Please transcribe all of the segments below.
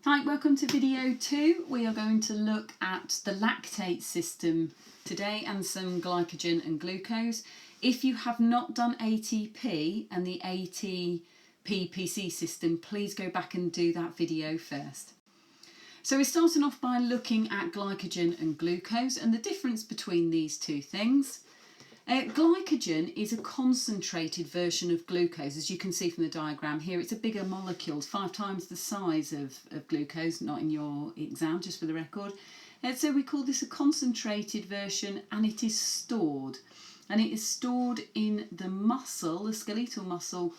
Hi, welcome to video 2. We are going to look at the lactate system today and some glycogen and glucose. If you have not done ATP and the ATP-PC system, please go back and do that video first. So we're starting off by looking at glycogen and glucose and the difference between these two things. Glycogen is a concentrated version of glucose, as you can see from the diagram here. It's a bigger molecule, 5 times the size of glucose, not in your exam, just for the record. So we call this a concentrated version, and it is stored. And it is stored in the muscle, the skeletal muscle,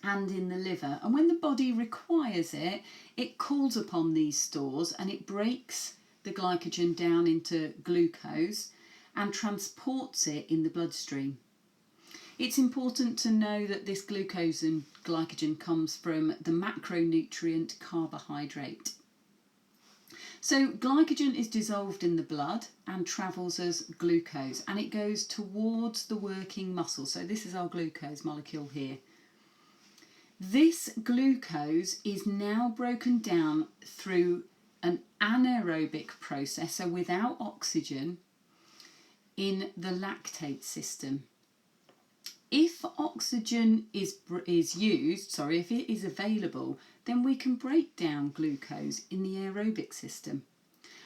and in the liver. And when the body requires it, it calls upon these stores and it breaks the glycogen down into glucose and transports it in the bloodstream. It's important to know that this glucose and glycogen comes from the macronutrient carbohydrate. So glycogen is dissolved in the blood and travels as glucose, and it goes towards the working muscle. So this is our glucose molecule here. This glucose is now broken down through an anaerobic process, so without oxygen, in the lactate system. If oxygen is used, if it is available, then we can break down glucose in the aerobic system.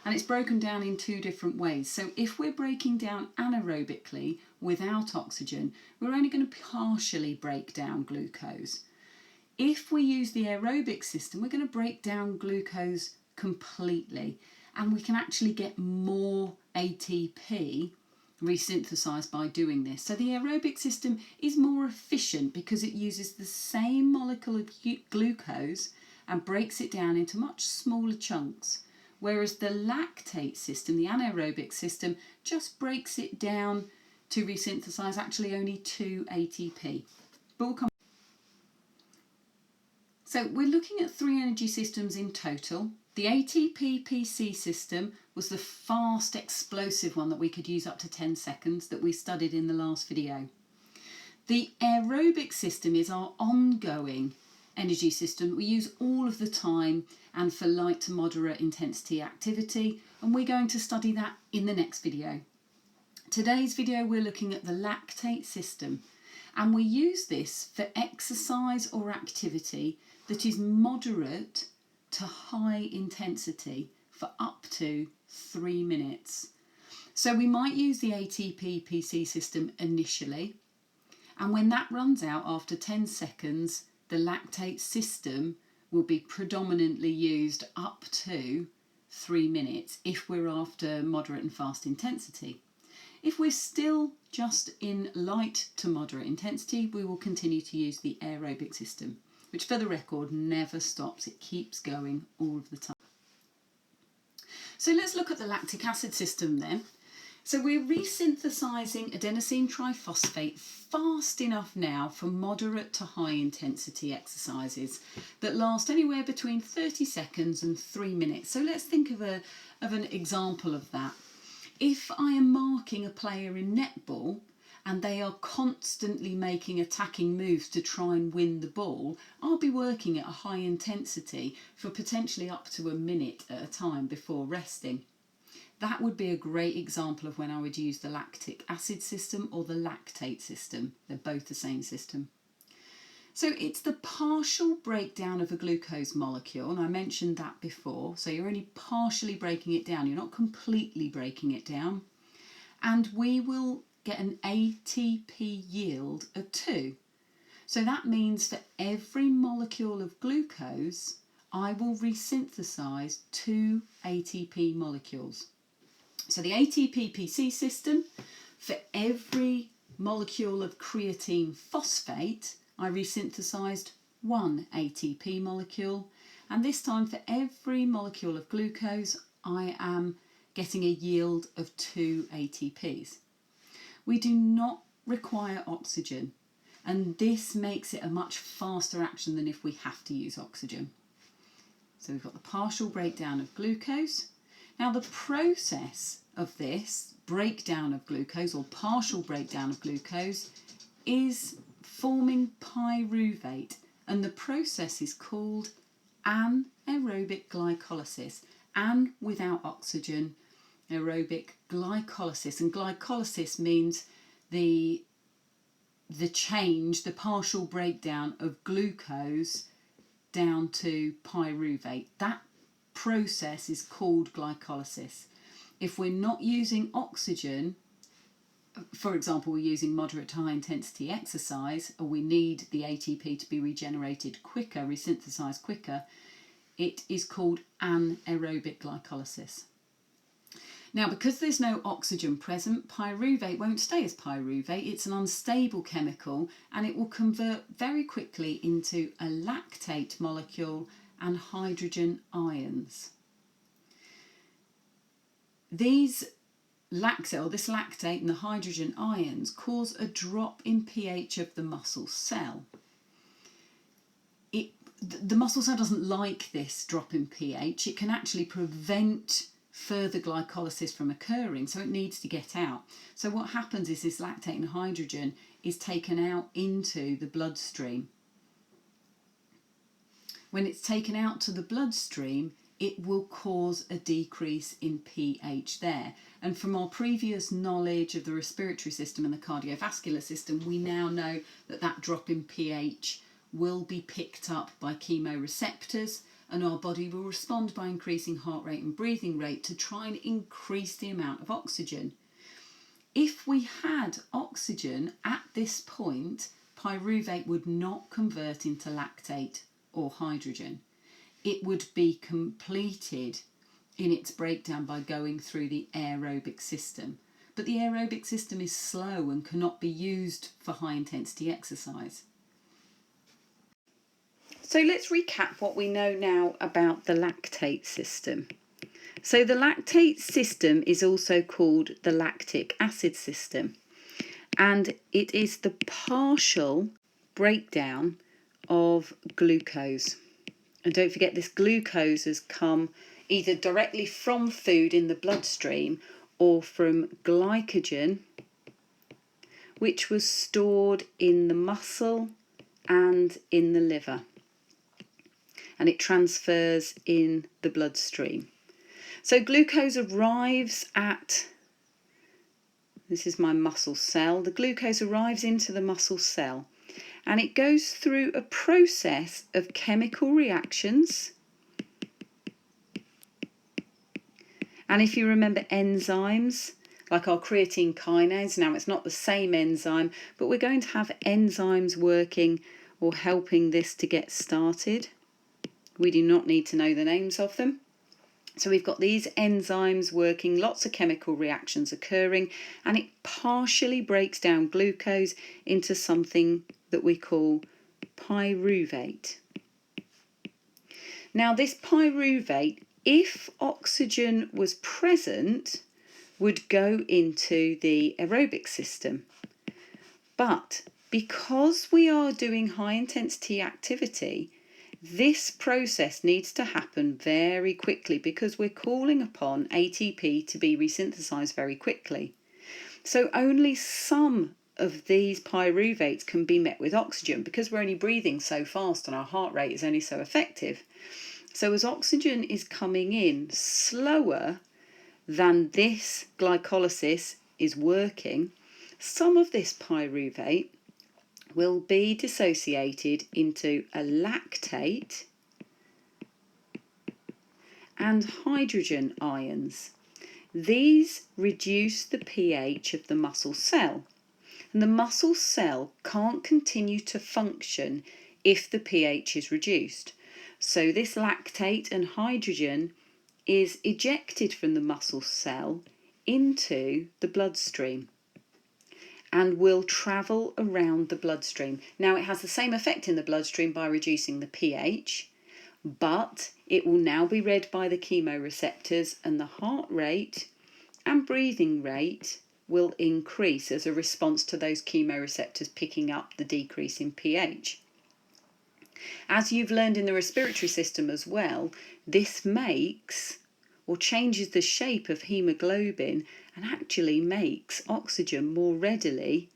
And it's broken down in 2 different ways. So if we're breaking down anaerobically without oxygen, we're only going to partially break down glucose. If we use the aerobic system, we're going to break down glucose completely, and we can actually get more ATP resynthesized by doing this. So the aerobic system is more efficient because it uses the same molecule of glucose and breaks it down into much smaller chunks, whereas the lactate system, the anaerobic system, just breaks it down to resynthesize actually only 2 ATP. But we'll come. So we're looking at 3 energy systems in total. The ATP-PC system was the fast, explosive one that we could use up to 10 seconds that we studied in the last video. The aerobic system is our ongoing energy system that we use all of the time and for light to moderate intensity activity, and we're going to study that in the next video. Today's video we're looking at the lactate system, and we use this for exercise or activity that is moderate to high intensity for up to 3 minutes. So we might use the ATP-PC system initially, and when that runs out after 10 seconds, the lactate system will be predominantly used up to 3 minutes if we're after moderate and fast intensity. If we're still just in light to moderate intensity, we will continue to use the aerobic system, which for the record never stops. It keeps going all of the time. So let's look at the lactic acid system then. So we're resynthesizing adenosine triphosphate fast enough now for moderate to high intensity exercises that last anywhere between 30 seconds and 3 minutes. So let's think of an example of that. If I am marking a player in netball and they are constantly making attacking moves to try and win the ball, I'll be working at a high intensity for potentially up to a minute at a time before resting. That would be a great example of when I would use the lactic acid system or the lactate system. They're both the same system. So it's the partial breakdown of a glucose molecule, and I mentioned that before. So you're only partially breaking it down, you're not completely breaking it down. And we will get an ATP yield of 2. So that means for every molecule of glucose, I will resynthesize 2 ATP molecules. So the ATP-PC system, for every molecule of creatine phosphate, I resynthesized 1 ATP molecule, and this time for every molecule of glucose, I am getting a yield of 2 ATPs. We do not require oxygen, and this makes it a much faster action than if we have to use oxygen. So we've got the partial breakdown of glucose. Now the process of this breakdown of glucose or partial breakdown of glucose is forming pyruvate, and the process is called anaerobic glycolysis. An without oxygen, aerobic glycolysis. And glycolysis means the change, the partial breakdown of glucose down to pyruvate. That process is called glycolysis. If we're not using oxygen, for example, we're using moderate to high intensity exercise, or we need the ATP to be regenerated quicker, resynthesized quicker, it is called anaerobic glycolysis. Now, because there's no oxygen present, pyruvate won't stay as pyruvate. It's an unstable chemical, and it will convert very quickly into a lactate molecule and hydrogen ions. This lactate and the hydrogen ions cause a drop in pH of the muscle cell. The muscle cell doesn't like this drop in pH. It can actually prevent further glycolysis from occurring, so it needs to get out. So what happens is this lactate and hydrogen is taken out into the bloodstream. When it's taken out to the bloodstream, it will cause a decrease in pH there. And from our previous knowledge of the respiratory system and the cardiovascular system, we now know that that drop in pH will be picked up by chemoreceptors, and our body will respond by increasing heart rate and breathing rate to try and increase the amount of oxygen. If we had oxygen at this point, pyruvate would not convert into lactate or hydrogen. It would be completed in its breakdown by going through the aerobic system. But the aerobic system is slow and cannot be used for high intensity exercise. So let's recap what we know now about the lactate system. So the lactate system is also called the lactic acid system, and it is the partial breakdown of glucose. And don't forget, this glucose has come either directly from food in the bloodstream or from glycogen, which was stored in the muscle and in the liver. And it transfers in the bloodstream. So glucose arrives at, this is my muscle cell, the glucose arrives into the muscle cell, and it goes through a process of chemical reactions. And if you remember enzymes, like our creatine kinase, now it's not the same enzyme, but we're going to have enzymes working or helping this to get started. We do not need to know the names of them. So we've got these enzymes working, lots of chemical reactions occurring, and it partially breaks down glucose into something that we call pyruvate. Now this pyruvate, if oxygen was present, would go into the aerobic system. But because we are doing high intensity activity, this process needs to happen very quickly because we're calling upon ATP to be resynthesized very quickly. So only some of these pyruvates can be met with oxygen because we're only breathing so fast and our heart rate is only so effective. So as oxygen is coming in slower than this glycolysis is working, some of this pyruvate will be dissociated into a lactate and hydrogen ions. These reduce the pH of the muscle cell, and the muscle cell can't continue to function if the pH is reduced. So this lactate and hydrogen is ejected from the muscle cell into the bloodstream and will travel around the bloodstream. Now it has the same effect in the bloodstream by reducing the pH, but it will now be read by the chemoreceptors, and the heart rate and breathing rate will increase as a response to those chemoreceptors picking up the decrease in pH. As you've learned in the respiratory system as well, this makes or changes the shape of haemoglobin and actually makes oxygen more readily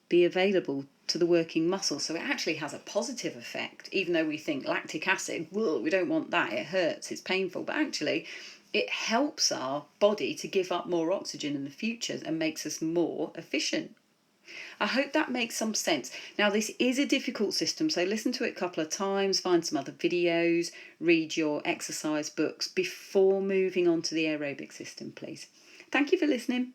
be available to the working muscle. So it actually has a positive effect, even though we think lactic acid, whoa, we don't want that, it hurts, it's painful. But actually, it helps our body to give up more oxygen in the future and makes us more efficient. I hope that makes some sense. Now, this is a difficult system, so listen to it a couple of times, find some other videos, read your exercise books before moving on to the aerobic system, please. Thank you for listening.